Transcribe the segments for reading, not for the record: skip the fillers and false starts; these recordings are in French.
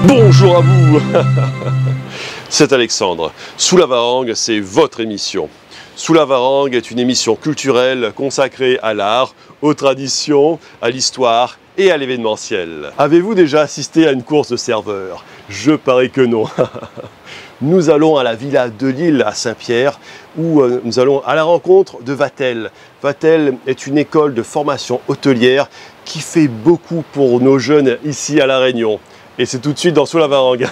Bonjour à vous. C'est Alexandre. Sous la Varangue, c'est votre émission. Sous la Varangue est une émission culturelle consacrée à l'art, aux traditions, à l'histoire et à l'événementiel. Avez-vous déjà assisté à une course de serveurs? Je parie que non. Nous allons à la Villa de Lille à Saint-Pierre où nous allons à la rencontre de Vatel. Vatel est une école de formation hôtelière qui fait beaucoup pour nos jeunes ici à La Réunion. Et c'est tout de suite dans Sous la Varangue.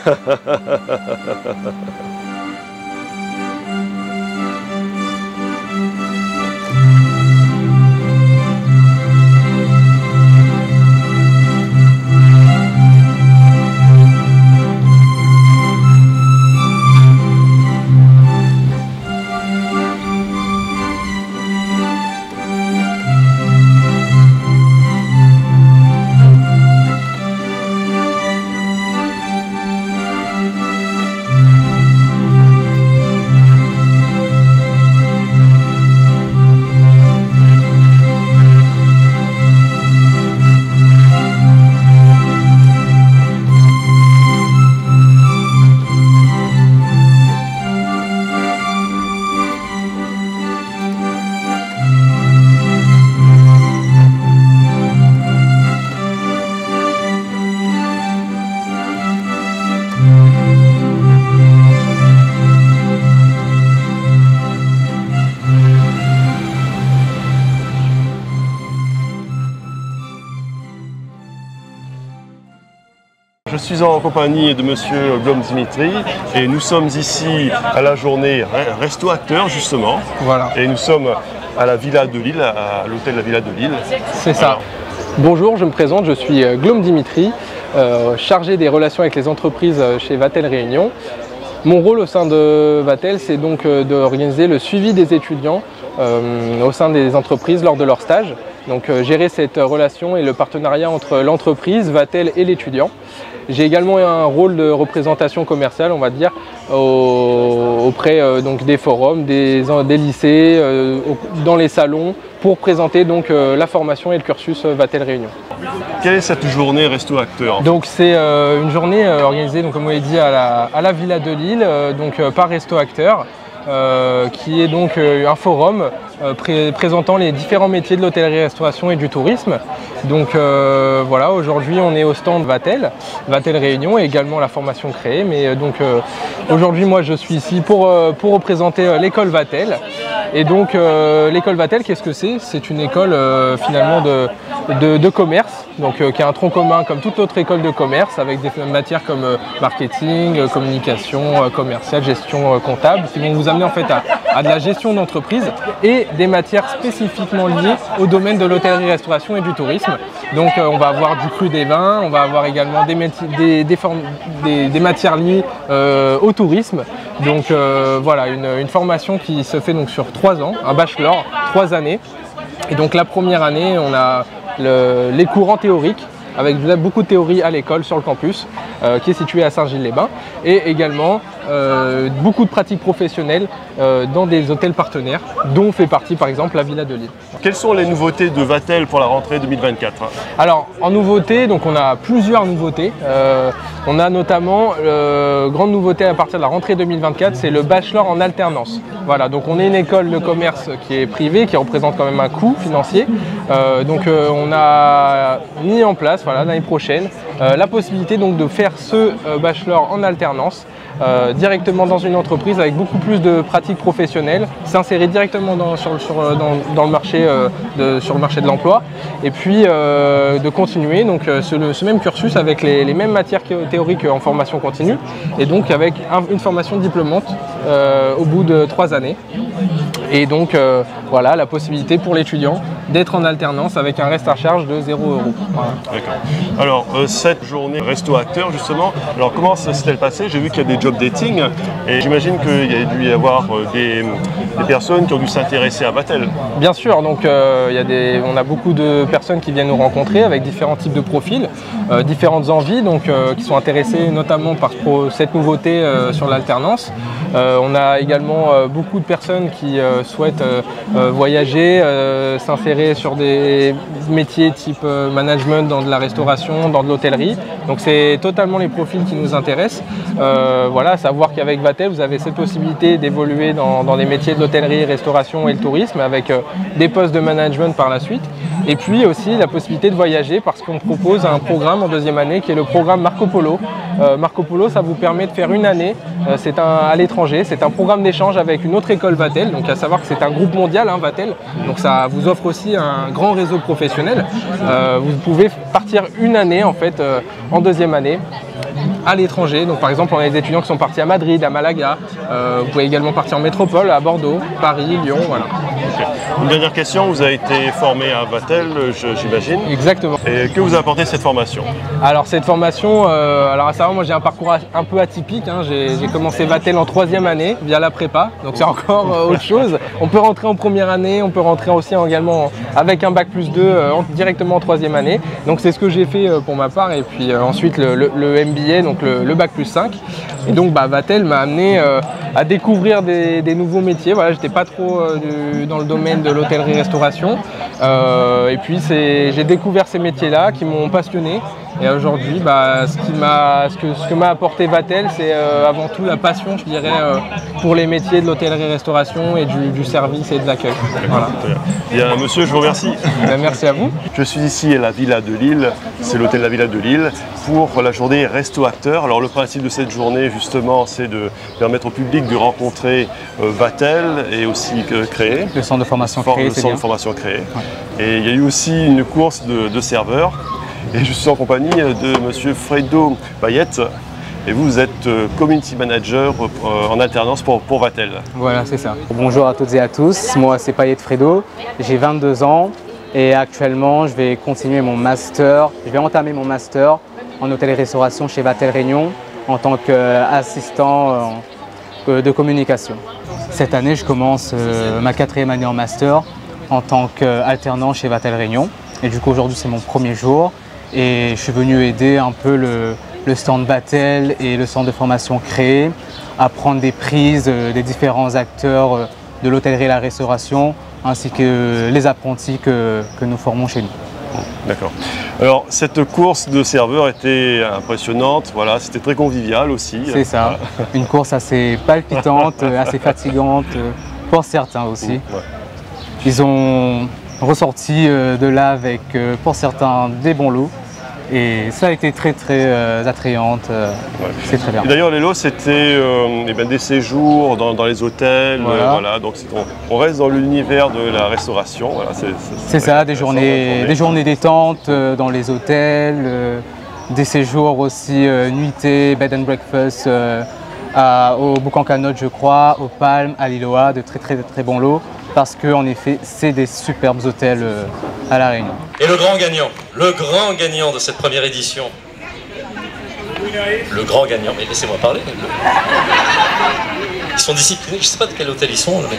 Je suis en compagnie de monsieur Glom Dimitri et nous sommes ici à la journée Resto Acteur justement. Voilà. Et nous sommes à la Villa de Lille, à l'hôtel La Villa de Lille. C'est ça. Bonjour, je me présente, je suis Glom Dimitri, chargé des relations avec les entreprises chez Vatel Réunion. Mon rôle au sein de Vatel, c'est donc d'organiser le suivi des étudiants au sein des entreprises lors de leur stage. Donc gérer cette relation et le partenariat entre l'entreprise, Vatel et l'étudiant. J'ai également un rôle de représentation commerciale, on va dire, auprès donc des forums, des lycées, dans les salons, pour présenter donc la formation et le cursus Vatel Réunion. Quelle est cette journée Resto Acteur? Donc c'est une journée organisée, donc, comme vous l'avez dit, à la Villa de Lille, par Resto Acteur. Qui est donc un forum présentant les différents métiers de l'hôtellerie-restauration et du tourisme. Donc voilà, aujourd'hui on est au stand Vatel Réunion et également la formation créée. Mais donc aujourd'hui moi je suis ici pour représenter l'école Vatel. Et donc l'école Vatel, qu'est-ce que c'est? C'est une école finalement de commerce, donc qui a un tronc commun comme toute autre école de commerce, avec des matières comme marketing, communication commerciale, gestion comptable, qui vont vous amener en fait à de la gestion d'entreprise et des matières spécifiquement liées au domaine de l'hôtellerie-restauration et du tourisme. Donc on va avoir du cru des vins, on va avoir également des matières liées au tourisme. Donc voilà, une formation qui se fait donc sur 3 ans, un bachelor, 3 années. Et donc la première année, on a les cours en théorique, avec beaucoup de théorie à l'école sur le campus, qui est situé à Saint-Gilles-les-Bains, et également beaucoup de pratiques professionnelles dans des hôtels partenaires, dont fait partie par exemple la Villa de Lille. Quelles sont les nouveautés de Vatel pour la rentrée 2024? Alors en nouveauté, donc on a plusieurs nouveautés. On a notamment, grande nouveauté à partir de la rentrée 2024, c'est le bachelor en alternance. Voilà, donc on est une école de commerce qui est privée, qui représente quand même un coût financier. On a mis en place, voilà, l'année prochaine, la possibilité donc de faire ce bachelor en alternance directement dans une entreprise avec beaucoup plus de pratiques professionnelles, s'insérer directement sur le marché de l'emploi, et puis de continuer donc ce même cursus avec les mêmes matières théoriques en formation continue, et donc avec une formation diplômante au bout de 3 années. Et donc voilà, la possibilité pour l'étudiant d'être en alternance avec un reste à charge de 0 €. Voilà. D'accord. Alors cette journée Resto Acteur justement, alors comment ça s'est-elle passé? J'ai vu qu'il y a des job dating et j'imagine qu'il y a dû y avoir des personnes qui ont dû s'intéresser à Vatel. Bien sûr, donc on a beaucoup de personnes qui viennent nous rencontrer avec différents types de profils, différentes envies, donc qui sont intéressées notamment par cette nouveauté sur l'alternance. On a également beaucoup de personnes qui souhaitent voyager, s'insérer sur des métiers type management dans de la restauration, dans de l'hôtellerie. Donc c'est totalement les profils qui nous intéressent. Voilà, savoir qu'avec Vatel, vous avez cette possibilité d'évoluer dans les métiers de l'hôtellerie, restauration et le tourisme avec des postes de management par la suite. Et puis aussi la possibilité de voyager parce qu'on propose un programme en deuxième année qui est le programme Marco Polo. Marco Polo, ça vous permet de faire une année à l'étranger. C'est un programme d'échange avec une autre école Vatel. Donc à savoir que c'est un groupe mondial, hein, Vatel. Donc ça vous offre aussi un grand réseau professionnel. Vous pouvez partir une année en fait en deuxième année à l'étranger. Donc par exemple, on a des étudiants qui sont partis à Madrid, à Malaga. Vous pouvez également partir en métropole, à Bordeaux, Paris, Lyon, voilà. Okay. Une dernière question, vous avez été formé à Vatel, j'imagine. Exactement. Et que vous a apporté cette formation? Alors cette formation, alors à savoir, moi j'ai un parcours un peu atypique. Hein. J'ai commencé Vatel en troisième année via la prépa, donc c'est encore autre chose. On peut rentrer en première année, on peut rentrer aussi également avec un bac plus 2 directement en troisième année. Donc c'est ce que j'ai fait pour ma part, et puis ensuite le MBA, donc le bac plus 5. Et donc Vatel m'a amené à découvrir des nouveaux métiers. Voilà, j'étais pas trop dans le domaine de l'hôtellerie-restauration. Et puis j'ai découvert ces métiers-là qui m'ont passionné. Et aujourd'hui, ce que m'a apporté Vatel, c'est avant tout la passion, je dirais, pour les métiers de l'hôtellerie-restauration et du service et de l'accueil. Voilà. Bien, monsieur, je vous remercie. Merci à vous. Je suis ici à la Villa de Lille, c'est l'hôtel La Villa de Lille, pour la journée Resto Acteur. Alors le principe de cette journée, justement, c'est de permettre au public de rencontrer Vatel et aussi créer. Le centre de formation créé, c'est bien. Le centre de formation créé. Ouais. Et il y a eu aussi une course de serveurs. Et je suis en compagnie de monsieur Fredo Bayette. Et vous êtes community manager en alternance pour Vatel. Voilà, c'est ça. Bonjour à toutes et à tous. Moi, c'est Payette Fredo. J'ai 22 ans et actuellement, je vais continuer mon master. Je vais entamer mon master en hôtellerie-restauration chez Vatel Réunion en tant qu'assistant de communication. Cette année, je commence ma 4e année en master en tant qu'alternant chez Vatel Réunion. Et du coup, aujourd'hui, c'est mon premier jour. Et je suis venu aider un peu le stand Vatel et le centre de formation créé à prendre des prises des différents acteurs de l'hôtellerie et la restauration ainsi que les apprentis que nous formons chez nous. D'accord. Alors cette course de serveurs était impressionnante, voilà, c'était très convivial aussi. C'est ça, voilà. Une course assez palpitante, assez fatigante pour certains aussi. Ouais. Ils ont ressorti de là avec pour certains des bons lots. Et ça a été très attrayante, ouais. C'est très bien. D'ailleurs les lots c'était des séjours dans les hôtels, voilà, donc on reste dans l'univers de la restauration. Voilà, c'est ça, des journées détente dans les hôtels, des séjours aussi nuitées, bed and breakfast au Boucan-Canotte je crois, au Palm, à l'Iloa, de très bons lots. Parce qu'en effet, c'est des superbes hôtels à La Réunion. Et le grand gagnant de cette première édition, mais laissez-moi parler. Ils sont disciplinés, je ne sais pas de quel hôtel ils sont. Mais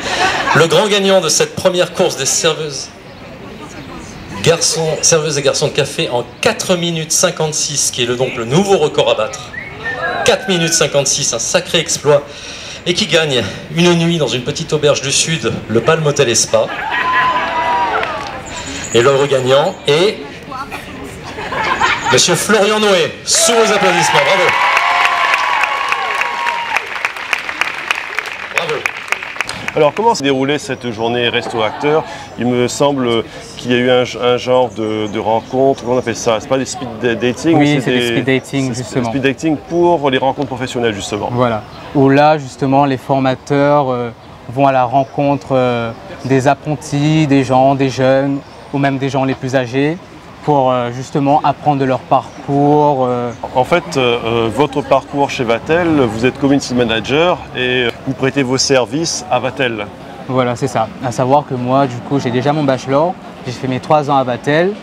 le grand gagnant de cette première course des serveuses et garçons de café en 4 minutes 56, qui est donc le nouveau record à battre. 4 minutes 56, un sacré exploit. Et qui gagne une nuit dans une petite auberge du Sud, le Palm Hotel et Spa. Et l'heureux gagnant est monsieur Florian Noé, sous vos applaudissements, bravo. Bravo. Alors comment s'est déroulée cette journée Resto Acteur? Il me semble qu'il y a eu un genre de rencontre, comment on appelle ça? C'est pas des speed dating? Oui, c'est des speed dating justement. Speed dating pour les rencontres professionnelles justement. Voilà, où là justement les formateurs vont à la rencontre des apprentis, des gens, des jeunes ou même des gens les plus âgés pour justement apprendre de leur parcours. En fait, votre parcours chez Vatel, vous êtes community manager et vous prêtez vos services à Vatel. Voilà, c'est ça. À savoir que moi, du coup, j'ai déjà mon bachelor, j'ai fait mes 3 ans à Vatel.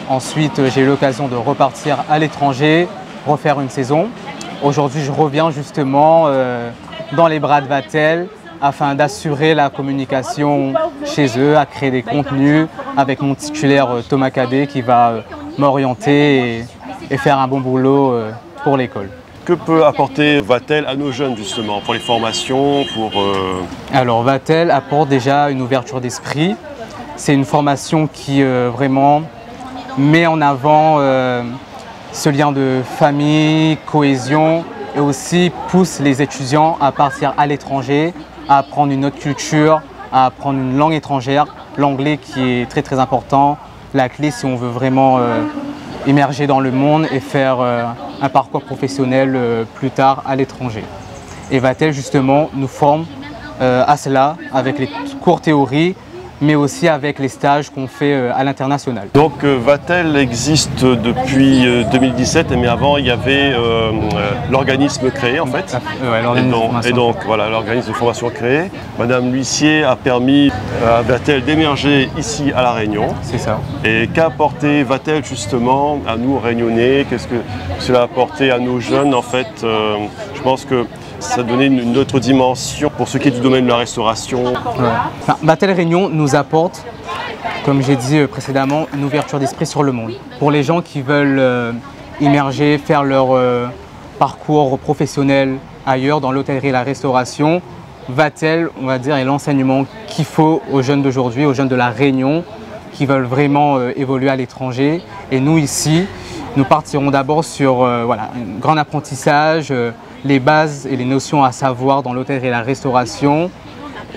Ensuite, j'ai eu l'occasion de repartir à l'étranger, refaire une saison. Aujourd'hui, je reviens justement dans les bras de Vatel afin d'assurer la communication chez eux, à créer des contenus avec mon titulaire Thomas Cadet qui va m'orienter et faire un bon boulot pour l'école. Que peut apporter Vatel à nos jeunes justement, pour les formations, pour... Alors Vatel apporte déjà une ouverture d'esprit. C'est une formation qui vraiment met en avant ce lien de famille, cohésion, et aussi pousse les étudiants à partir à l'étranger, à apprendre une autre culture, à apprendre une langue étrangère, l'anglais qui est très très important, la clé si on veut vraiment émerger dans le monde et faire un parcours professionnel plus tard à l'étranger. Et Vatel justement nous forme à cela avec les cours théorie, mais aussi avec les stages qu'on fait à l'international. Donc Vatel existe depuis 2017, mais avant il y avait l'organisme créé en fait. Ouais, et donc voilà, l'organisme de formation créé. Madame L'Huissier a permis à Vatel d'émerger ici à La Réunion. C'est ça. Et qu'a apporté Vatel justement à nous Réunionnais? Qu'est-ce que cela a apporté à nos jeunes en fait? Je pense que ça donnait une autre dimension pour ce qui est du domaine de la restauration. Ouais. Enfin, Vatel Réunion nous apporte, comme j'ai dit précédemment, une ouverture d'esprit sur le monde. Pour les gens qui veulent immerger, faire leur parcours professionnel ailleurs, dans l'hôtellerie et la restauration, Vatel, on va dire, est l'enseignement qu'il faut aux jeunes d'aujourd'hui, aux jeunes de la Réunion, qui veulent vraiment évoluer à l'étranger. Et nous ici, nous partirons d'abord sur voilà, un grand apprentissage, les bases et les notions à savoir dans l'hôtellerie et la restauration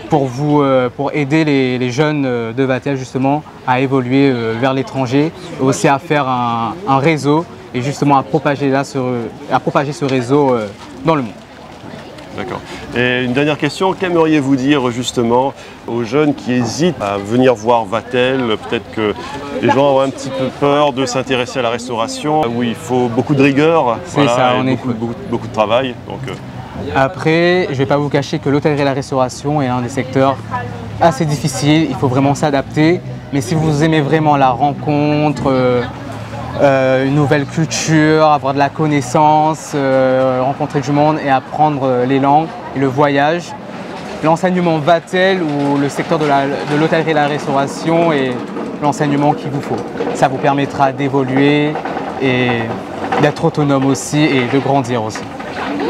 pour aider les jeunes de Vatel justement à évoluer vers l'étranger, aussi à faire un réseau et justement à propager ce réseau dans le monde. D'accord. Et une dernière question, qu'aimeriez-vous dire justement aux jeunes qui hésitent à venir voir Vatel? Peut-être que les gens ont un petit peu peur de s'intéresser à la restauration, où il faut beaucoup de rigueur, beaucoup de travail. Donc, Après, je ne vais pas vous cacher que l'hôtellerie et la restauration est un des secteurs assez difficiles, il faut vraiment s'adapter. Mais si vous aimez vraiment la rencontre, une nouvelle culture, avoir de la connaissance, rencontrer du monde et apprendre les langues et le voyage, l'enseignement Vatel ou le secteur de l'hôtellerie et la restauration est l'enseignement qu'il vous faut. Ça vous permettra d'évoluer et d'être autonome aussi et de grandir aussi.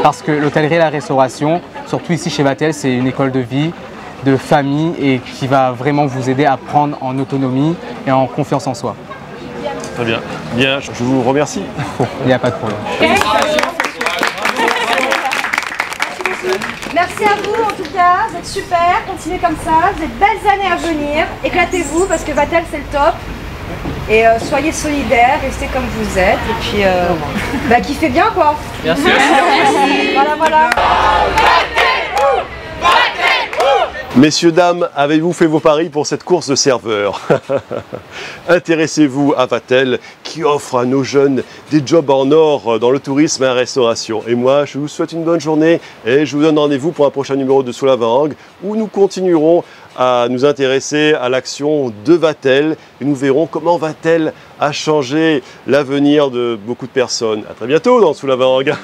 Parce que l'hôtellerie et la restauration, surtout ici chez Vatel, c'est une école de vie, de famille et qui va vraiment vous aider à prendre en autonomie et en confiance en soi. Très bien. Bien, je vous remercie. Il n'y a pas de problème. Merci à vous en tout cas, vous êtes super, continuez comme ça, vous êtes belles années à venir, éclatez-vous parce que Vatel c'est le top. Et soyez solidaires, restez comme vous êtes et puis kiffez bien quoi. Merci. Voilà. Messieurs, dames, avez-vous fait vos paris pour cette course de serveurs? Intéressez-vous à Vatel qui offre à nos jeunes des jobs en or dans le tourisme et la restauration. Et moi, je vous souhaite une bonne journée et je vous donne rendez-vous pour un prochain numéro de Sous la Varangue où nous continuerons à nous intéresser à l'action de Vatel et nous verrons comment Vatel a changé l'avenir de beaucoup de personnes. À très bientôt dans Sous la Varangue.